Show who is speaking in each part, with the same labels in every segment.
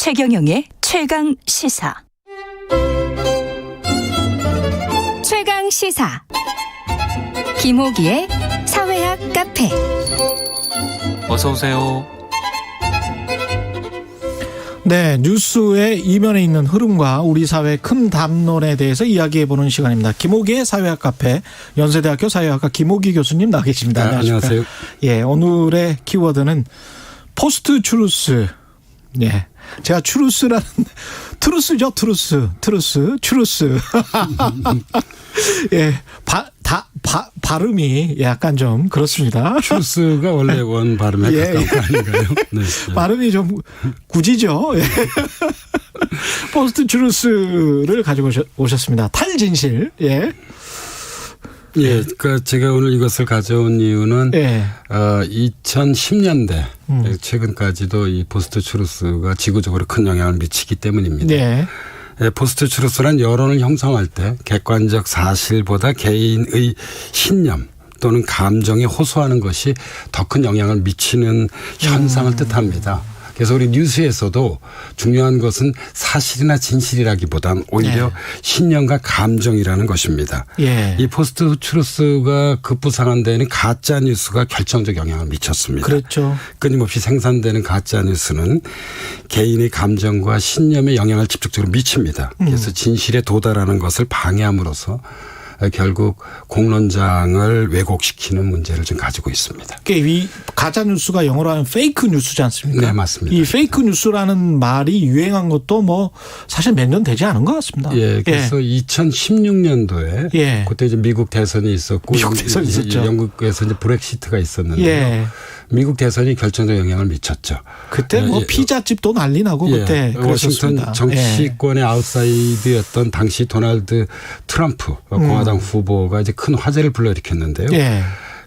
Speaker 1: 최경영의 최강 시사. 최강 시사. 김호기의 사회학 카페.
Speaker 2: 어서 오세요.
Speaker 3: 네, 뉴스의 이면에 있는 흐름과 우리 사회의 큰 담론에 대해서 이야기해보는 시간입니다. 김호기의 사회학 카페, 연세대학교 사회학과 김호기 교수님 나와 계십니다.
Speaker 4: 네, 안녕하세요.
Speaker 3: 예, 오늘의 키워드는 포스트 추루스. 예, 제가 추루스라는 트루스죠, 추루스. 예, 발음이 약간 좀 그렇습니다.
Speaker 4: 추루스가 원래 원 발음에 가까운 거 아닌가요? 네.
Speaker 3: 발음이 좀 굳이죠. 예. 포스트 추루스를 가지고 오셨습니다. 탈진실. 예.
Speaker 4: 예, 그러니까 제가 오늘 이것을 가져온 이유는 2010년대 최근까지도 이 포스트 추루스가 지구적으로 큰 영향을 미치기 때문입니다.
Speaker 3: 네.
Speaker 4: 포스트 추루스란 여론을 형성할 때 객관적 사실보다 개인의 신념 또는 감정에 호소하는 것이 더 큰 영향을 미치는 현상을 뜻합니다. 그래서 우리 뉴스에서도 중요한 것은 사실이나 진실이라기보단 오히려 신념과 감정이라는 것입니다.
Speaker 3: 예.
Speaker 4: 이 포스트 추루스가 급부상한 데에는 가짜 뉴스가 결정적 영향을 미쳤습니다.
Speaker 3: 그렇죠.
Speaker 4: 끊임없이 생산되는 가짜 뉴스는 개인의 감정과 신념에 영향을 직접적으로 미칩니다. 그래서 진실에 도달하는 것을 방해함으로써 결국 공론장을 왜곡시키는 문제를 좀 가지고 있습니다.
Speaker 3: 이 가짜 뉴스가 영어로 하면 페이크 뉴스지 않습니까?
Speaker 4: 네, 맞습니다.
Speaker 3: 이 페이크 뉴스라는 말이 유행한 것도 뭐 사실 몇 년 되지 않은 것 같습니다.
Speaker 4: 예, 그래서 2016년도에 그때 이제 미국 대선이 있었고,
Speaker 3: 미국 대선이 있었죠.
Speaker 4: 영국에서 이제 브렉시트가 있었는데요.
Speaker 3: 예.
Speaker 4: 미국 대선이 결정적 영향을 미쳤죠.
Speaker 3: 그때 뭐 피자집도 난리 나고 그때
Speaker 4: 워싱턴
Speaker 3: 그랬었습니다.
Speaker 4: 정치권의 아웃사이드였던 당시 도널드 트럼프 공화당 후보가 이제 큰 화제를 불러일으켰는데요.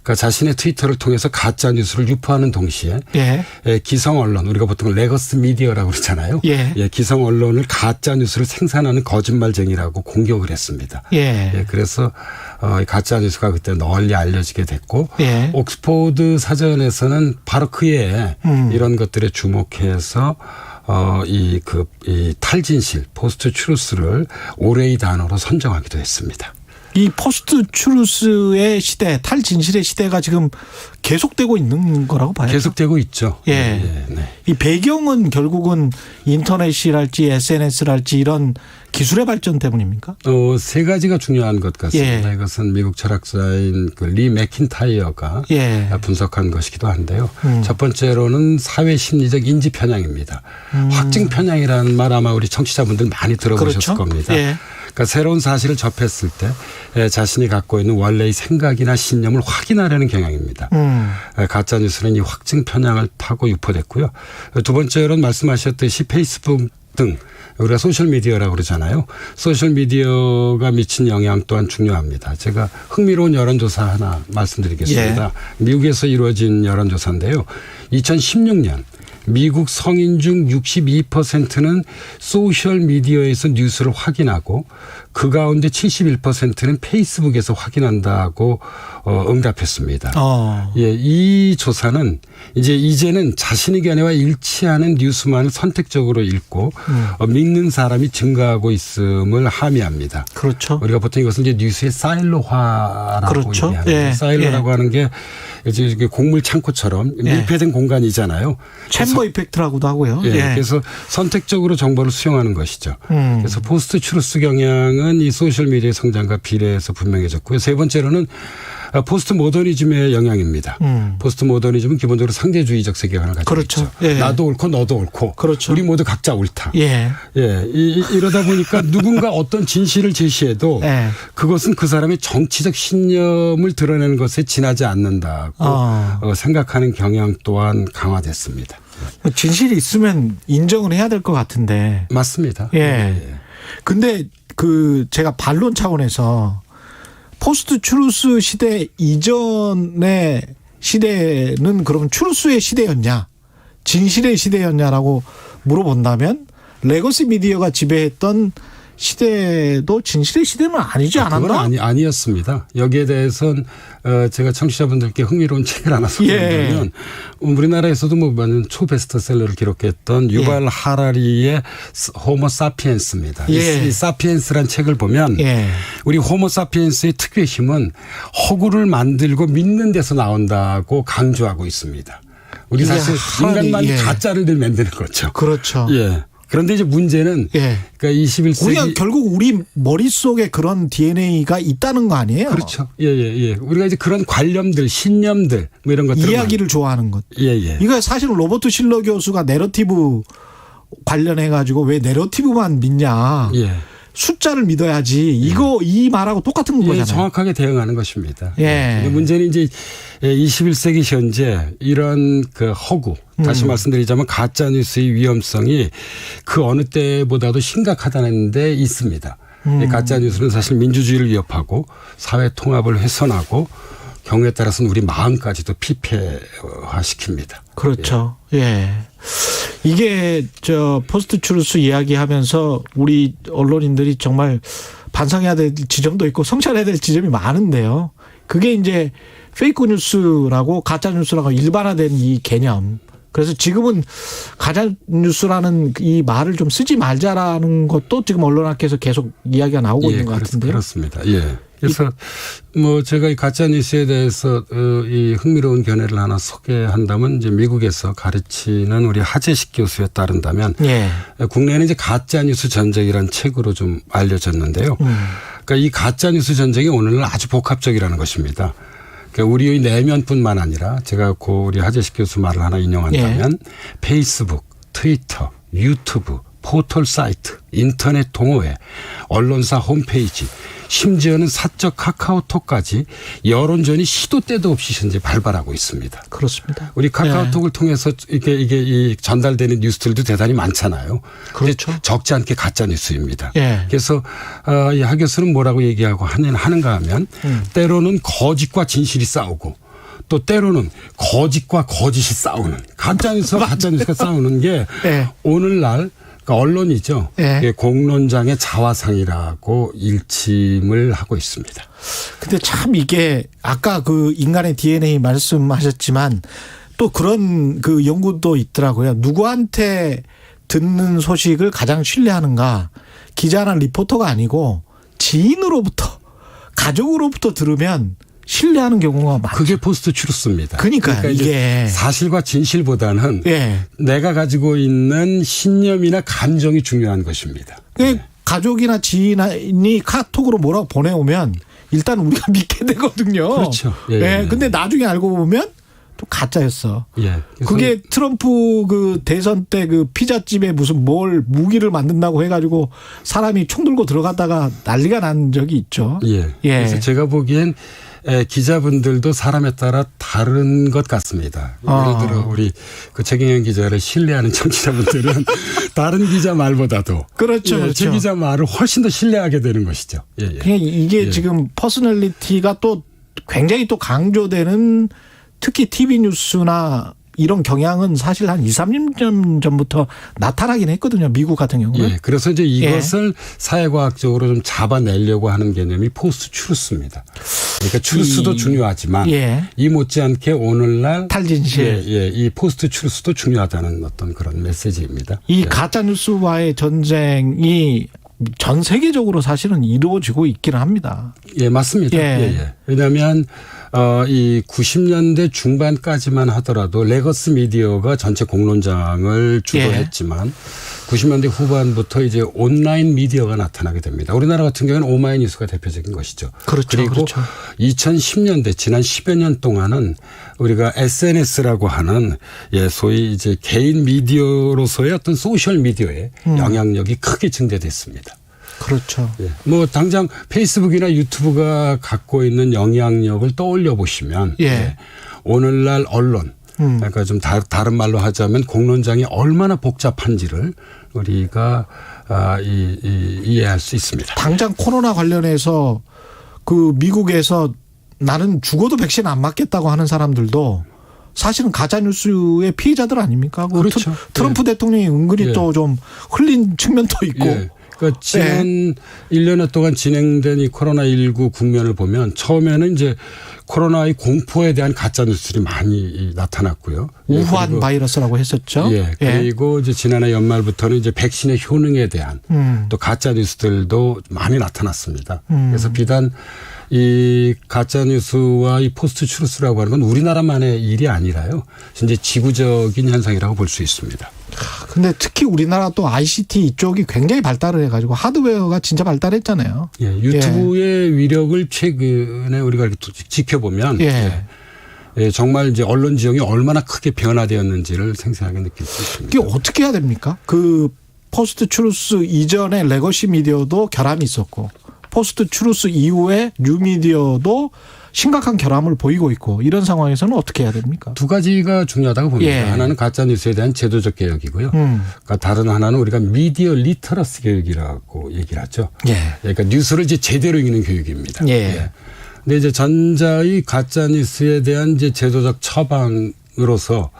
Speaker 4: 그러니까 자신의 트위터를 통해서 가짜 뉴스를 유포하는 동시에 기성 언론, 우리가 보통 레거스 미디어라고 그러잖아요. 기성 언론을 가짜 뉴스를 생산하는 거짓말쟁이라고 공격을 했습니다. 그래서 가짜 뉴스가 그때 널리 알려지게 됐고 옥스포드 사전에서는 바로 그해 이런 것들에 주목해서 이 탈진실, 포스트 추루스를 올해의 단어로 선정하기도 했습니다.
Speaker 3: 이 포스트 추루스의 시대, 탈진실의 시대가 지금 계속되고 있는 거라고 봐요.
Speaker 4: 계속되고 있죠.
Speaker 3: 이 배경은 결국은 인터넷이랄지 SNS랄지 이런 기술의 발전 때문입니까?
Speaker 4: 세 가지가 중요한 것 같습니다. 이것은 미국 철학자인 리 맥킨타이어가 분석한 것이기도 한데요. 첫 번째로는 사회 심리적 인지 편향입니다. 확증 편향이라는 말 아마 우리 청취자분들 많이 들어보셨을 겁니다. 그러니까 새로운 사실을 접했을 때 자신이 갖고 있는 원래의 생각이나 신념을 확인하려는 경향입니다. 가짜 뉴스는 이 확증 편향을 타고 유포됐고요. 두 번째로는 말씀하셨듯이 페이스북 등 우리가 소셜미디어라고 그러잖아요. 소셜미디어가 미친 영향 또한 중요합니다. 제가 흥미로운 여론조사 하나 말씀드리겠습니다. 미국에서 이루어진 여론조사인데요. 2016년 미국 성인 중 62%는 소셜미디어에서 뉴스를 확인하고 그 가운데 71%는 페이스북에서 확인한다고 응답했습니다. 이 조사는 이제는 자신의 견해와 일치하는 뉴스만을 선택적으로 읽고 믿는 사람이 증가하고 있음을 함의합니다.
Speaker 3: 그렇죠.
Speaker 4: 우리가 보통 이것은 이제 뉴스의 사일로화라고 얘기하는데 사일로라고 하는 게 이제 곡물 창고처럼 밀폐된 공간이잖아요.
Speaker 3: 챔버 이펙트라고도 하고요.
Speaker 4: 그래서 선택적으로 정보를 수용하는 것이죠. 그래서 포스트 추루스 경향은 이 소셜미디어의 성장과 비례해서 분명해졌고요. 세 번째로는 포스트 모더니즘의 영향입니다. 포스트 모더니즘은 기본적으로 상대주의적 세계관을 가지고 있죠. 나도 옳고 너도 옳고 우리 모두 각자 옳다. 이러다 보니까 누군가 어떤 진실을 제시해도 그것은 그 사람의 정치적 신념을 드러내는 것에 지나지 않는다고 생각하는 경향 또한 강화됐습니다.
Speaker 3: 진실이 있으면 인정을 해야 될 것 같은데.
Speaker 4: 맞습니다.
Speaker 3: 근데 제가 반론 차원에서 포스트 추루스 시대 이전의 시대는 그럼 추루스의 시대였냐, 진실의 시대였냐라고 물어본다면 레거시 미디어가 지배했던 시대도 진실의 시대는 아니지 않았나?
Speaker 4: 그건 아니었습니다. 여기에 대해서는 제가 청취자분들께 흥미로운 책을 하나 소개하면 우리나라에서도 뭐 많은 초베스트셀러를 기록했던 유발 하라리의 호모 사피엔스입니다. 이 사피엔스란 책을 보면 우리 호모 사피엔스의 특유의 힘은 허구를 만들고 믿는 데서 나온다고 강조하고 있습니다. 우리 사실 인간만 가짜를 늘 만드는 거죠.
Speaker 3: 그렇죠.
Speaker 4: 예. 그런데 이제 문제는 그러니까 21세기
Speaker 3: 우리가 결국 우리 머릿속에 그런 DNA가 있다는 거 아니에요?
Speaker 4: 그렇죠. 예. 우리가 이제 그런 관념들, 신념들 뭐 이런 것들
Speaker 3: 이야기를 좋아하는 것. 이거 사실은 로버트 실러 교수가 내러티브 관련해 가지고 왜 내러티브만 믿냐? 숫자를 믿어야지. 이 말하고 똑같은 거잖아요.
Speaker 4: 정확하게 대응하는 것입니다. 문제는 이제 21세기 현재 이런 그 허구, 다시 말씀드리자면 가짜 뉴스의 위험성이 그 어느 때보다도 심각하다는 데 있습니다. 가짜 뉴스는 사실 민주주의를 위협하고 사회 통합을 훼손하고 경우에 따라서는 우리 마음까지도 피폐화시킵니다.
Speaker 3: 그렇죠. 이게 포스트 트루스 이야기하면서 우리 언론인들이 정말 반성해야 될 지점도 있고 성찰해야 될 지점이 많은데요. 그게 이제 페이크 뉴스라고 가짜 뉴스라고 일반화된 이 개념. 그래서 지금은 가짜 뉴스라는 이 말을 좀 쓰지 말자라는 것도 지금 언론학계에서 계속 이야기가 나오고 있는 것 같은데요.
Speaker 4: 그렇습니다. 그래서 뭐 제가 이 가짜 뉴스에 대해서 이 흥미로운 견해를 하나 소개한다면 이제 미국에서 가르치는 우리 하재식 교수에 따른다면 국내에는 이제 가짜 뉴스 전쟁이라는 책으로 좀 알려졌는데요. 그러니까 이 가짜 뉴스 전쟁이 오늘날 아주 복합적이라는 것입니다. 그러니까 우리의 내면뿐만 아니라 제가 우리 하재식 교수 말을 하나 인용한다면 페이스북, 트위터, 유튜브, 포털 사이트, 인터넷 동호회, 언론사 홈페이지, 심지어는 사적 카카오톡까지 여론전이 시도 때도 없이 현재 발발하고 있습니다.
Speaker 3: 그렇습니다.
Speaker 4: 우리 카카오톡을 통해서 이게 전달되는 뉴스들도 대단히 많잖아요.
Speaker 3: 그렇죠.
Speaker 4: 적지 않게 가짜 뉴스입니다. 그래서 이 하 교수는 뭐라고 얘기하고 하는가 하면 때로는 거짓과 진실이 싸우고 또 때로는 거짓과 거짓이 싸우는 가짜 뉴스와 가짜 뉴스가 싸우는 게 오늘날 그러니까 언론이죠. 공론장의 자화상이라고 일침을 하고 있습니다.
Speaker 3: 근데 참 이게 아까 그 인간의 DNA 말씀하셨지만 또 그런 그 연구도 있더라고요. 누구한테 듣는 소식을 가장 신뢰하는가? 기자나 리포터가 아니고 지인으로부터 가족으로부터 들으면 신뢰하는 경우가 많죠.
Speaker 4: 그게 포스트 트루스입니다.
Speaker 3: 그러니까 이게
Speaker 4: 사실과 진실보다는 내가 가지고 있는 신념이나 감정이 중요한 것입니다.
Speaker 3: 가족이나 지인이 카톡으로 뭐라고 보내오면 일단 우리가 믿게 되거든요.
Speaker 4: 그렇죠.
Speaker 3: 근데 나중에 알고 보면 또 가짜였어. 그게 트럼프 그 대선 때 그 피자집에 무슨 무기를 만든다고 해가지고 사람이 총 들고 들어갔다가 난리가 난 적이 있죠.
Speaker 4: 그래서 제가 보기엔 기자분들도 사람에 따라 다른 것 같습니다. 예를 들어 우리 그 최경영 기자를 신뢰하는 청취자분들은 다른 기자 말보다도
Speaker 3: 그렇죠.
Speaker 4: 제 기자 말을 훨씬 더 신뢰하게 되는 것이죠.
Speaker 3: 그냥 이게 지금 퍼스널리티가 또 굉장히 또 강조되는 특히 TV 뉴스나 이런 경향은 사실 한 2, 3년 전부터 나타나긴 했거든요. 미국 같은 경우는.
Speaker 4: 그래서 이제 이것을 사회과학적으로 좀 잡아내려고 하는 개념이 포스트 트루스입니다. 그러니까 트루스도 중요하지만 이 못지않게 오늘날
Speaker 3: 탈진실.
Speaker 4: 이 포스트 트루스도 중요하다는 어떤 그런 메시지입니다.
Speaker 3: 이 가짜 뉴스와의 전쟁이 전 세계적으로 사실은 이루어지고 있기는 합니다.
Speaker 4: 맞습니다. 왜냐하면 이 90년대 중반까지만 하더라도 레거스 미디어가 전체 공론장을 주도했지만 90년대 후반부터 이제 온라인 미디어가 나타나게 됩니다. 우리나라 같은 경우는 오마이뉴스가 대표적인 것이죠. 그리고 2010년대 지난 10여 년 동안은 우리가 SNS라고 하는 소위 이제 개인 미디어로서의 어떤 소셜 미디어의 영향력이 크게 증대됐습니다.
Speaker 3: 그렇죠.
Speaker 4: 뭐 당장 페이스북이나 유튜브가 갖고 있는 영향력을 떠올려 보시면 오늘날 언론 그러니까 좀 다른 말로 하자면 공론장이 얼마나 복잡한지를 우리가 이해할 수 있습니다.
Speaker 3: 당장 코로나 관련해서 그 미국에서 나는 죽어도 백신 안 맞겠다고 하는 사람들도 사실은 가짜뉴스의 피해자들 아닙니까?
Speaker 4: 그렇죠.
Speaker 3: 트럼프 대통령이 은근히 또 좀 흘린 측면도 있고.
Speaker 4: 그러니까 지난 1년여 동안 진행된 이 코로나19 국면을 보면 처음에는 이제 코로나의 공포에 대한 가짜 뉴스들이 많이 나타났고요.
Speaker 3: 우한 바이러스라고 했었죠.
Speaker 4: 예. 그리고 이제 지난해 연말부터는 이제 백신의 효능에 대한 또 가짜 뉴스들도 많이 나타났습니다. 그래서 비단 이 가짜 뉴스와 이 포스트 트루스라고 하는 건 우리나라만의 일이 아니라요. 이제 지구적인 현상이라고 볼 수 있습니다.
Speaker 3: 근데 특히 우리나라 또 ICT 이쪽이 굉장히 발달을 해가지고 하드웨어가 진짜 발달했잖아요.
Speaker 4: 예, 유튜브의 위력을 최근에 우리가 이렇게 지켜보면 정말 이제 언론 지형이 얼마나 크게 변화되었는지를 생생하게 느낄 수 있습니다.
Speaker 3: 이게 어떻게 해야 됩니까? 그 포스트 트루스 이전에 레거시 미디어도 결함이 있었고 포스트 트루스 이후에 뉴미디어도 심각한 결함을 보이고 있고 이런 상황에서는 어떻게 해야 됩니까?
Speaker 4: 두 가지가 중요하다고 봅니다. 하나는 가짜 뉴스에 대한 제도적 개혁이고요. 그러니까 다른 하나는 우리가 미디어 리터러시 교육이라고 얘기를 하죠. 그러니까 뉴스를 이제 제대로 읽는 교육입니다. 근데 이제 전자의 가짜 뉴스에 대한 이제 제도적 처방으로서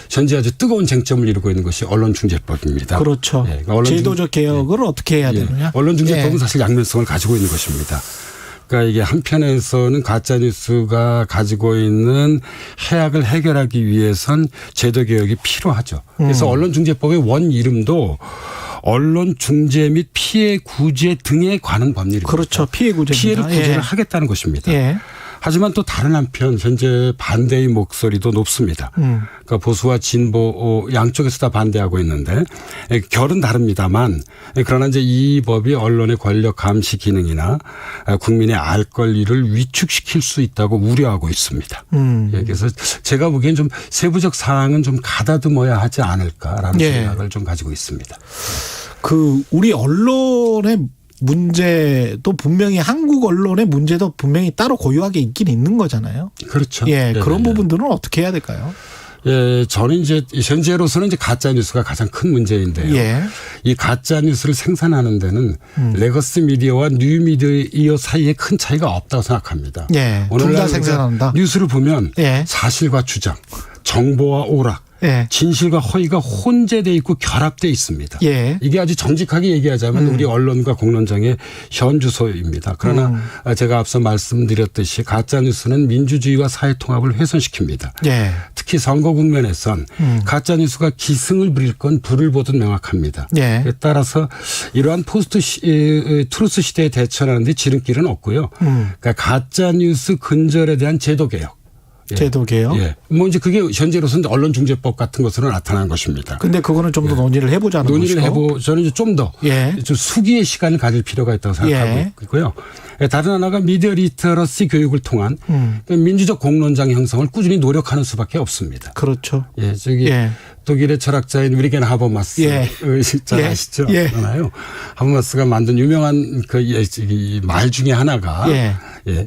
Speaker 4: 현재 아주 뜨거운 쟁점을 이루고 있는 것이 언론중재법입니다.
Speaker 3: 그렇죠. 그러니까 제도적 개혁을 어떻게 해야 되느냐.
Speaker 4: 언론중재법은 사실 양면성을 가지고 있는 것입니다. 그러니까 이게 한편에서는 가짜 뉴스가 가지고 있는 해악을 해결하기 위해선 제도 개혁이 필요하죠. 그래서 언론중재법의 원 이름도 언론중재 및 피해 구제 등에 관한 법률입니다.
Speaker 3: 그렇죠. 피해 구제.
Speaker 4: 피해를 구제를 하겠다는 것입니다. 하지만 또 다른 한편 현재 반대의 목소리도 높습니다. 그러니까 보수와 진보 양쪽에서 다 반대하고 있는데 결은 다릅니다만 그러나 이제 이 법이 언론의 권력 감시 기능이나 국민의 알 권리를 위축시킬 수 있다고 우려하고 있습니다. 그래서 제가 보기엔 좀 세부적 사항은 좀 가다듬어야 하지 않을까라는 생각을 좀 가지고 있습니다.
Speaker 3: 그 우리 언론의 문제도 분명히 한국 언론의 문제도 분명히 따로 고유하게 있긴 있는 거잖아요.
Speaker 4: 그렇죠.
Speaker 3: 그런 부분들은 어떻게 해야 될까요?
Speaker 4: 저는 이제 현재로서는 이제 가짜 뉴스가 가장 큰 문제인데요. 이 가짜 뉴스를 생산하는 데는 레거시 미디어와 뉴 미디어 사이에 큰 차이가 없다고 생각합니다.
Speaker 3: 둘 다 생산한다.
Speaker 4: 뉴스를 보면 사실과 주장, 정보와 오락, 진실과 허위가 혼재돼 있고 결합돼 있습니다. 이게 아주 정직하게 얘기하자면 우리 언론과 공론장의 현주소입니다. 그러나 제가 앞서 말씀드렸듯이 가짜뉴스는 민주주의와 사회통합을 훼손시킵니다. 특히 선거 국면에선 가짜뉴스가 기승을 부릴 건 불을 보듯 명확합니다. 따라서 이러한 포스트 트루스 시대에 대처하는 데 지름길은 없고요. 그러니까 가짜뉴스 근절에 대한 제도개혁.
Speaker 3: 제도개혁.
Speaker 4: 뭐 이제 그게 현재로서는 언론중재법 같은 것으로 나타난 것입니다.
Speaker 3: 근데 그거는 좀 더 논의를 해보자는 것이고.
Speaker 4: 논의를 저는 이제 좀 더 좀 수기의 시간을 가질 필요가 있다고 생각하고 있고요. 다른 하나가 미디어 리터러시 교육을 통한 민주적 공론장 형성을 꾸준히 노력하는 수밖에 없습니다.
Speaker 3: 그렇죠.
Speaker 4: 독일의 철학자인 위리겐 하버마스 잘 아시죠? 하버마스가 만든 유명한 그 말 중에 하나가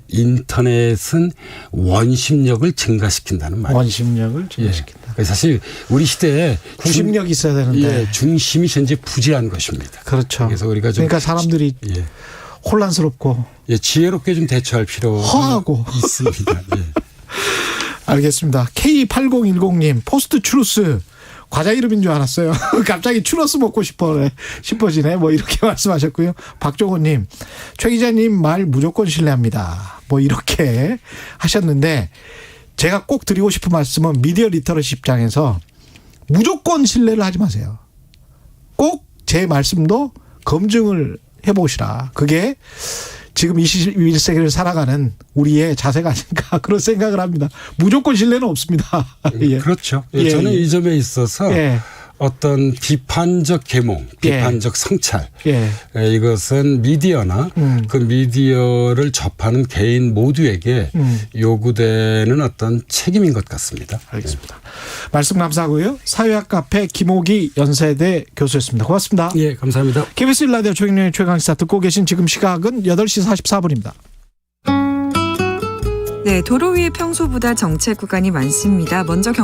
Speaker 4: 인터넷은 원심력을 증가시킨다는 말이에요.
Speaker 3: 원심력을 증가시킨다.
Speaker 4: 사실 우리 시대에
Speaker 3: 구심력이 있어야 되는데
Speaker 4: 중심이 현재 부재한 것입니다.
Speaker 3: 그렇죠.
Speaker 4: 그래서 우리가 좀
Speaker 3: 그러니까 사람들이 혼란스럽고
Speaker 4: 지혜롭게 좀 대처할 필요가
Speaker 3: 허하고
Speaker 4: 있습니다.
Speaker 3: 알겠습니다. K8010님 포스트 추루스 과자 이름인 줄 알았어요. 갑자기 추러스 먹고 싶어지네. 뭐 이렇게 말씀하셨고요. 박종호님, 최 기자님 말 무조건 신뢰합니다. 뭐 이렇게 하셨는데 제가 꼭 드리고 싶은 말씀은 미디어 리터러시 입장에서 무조건 신뢰를 하지 마세요. 꼭 제 말씀도 검증을 해보시라. 그게 지금 21세기를 살아가는 우리의 자세가 아닌가 그런 생각을 합니다. 무조건 신뢰는 없습니다.
Speaker 4: 그렇죠. 저는 이 점에 있어서 어떤 비판적 계몽, 비판적 성찰 이것은 미디어나 그 미디어를 접하는 개인 모두에게 요구되는 어떤 책임인 것 같습니다.
Speaker 3: 알겠습니다. 말씀 감사하고요. 사회학 카페 김옥희 연세대 교수였습니다. 고맙습니다.
Speaker 4: 감사합니다.
Speaker 3: KBS 1라디오 최경영의 최강시사 듣고 계신 지금 시각은 8시 44분입니다.
Speaker 5: 도로 위에 평소보다 정체 구간이 많습니다. 먼저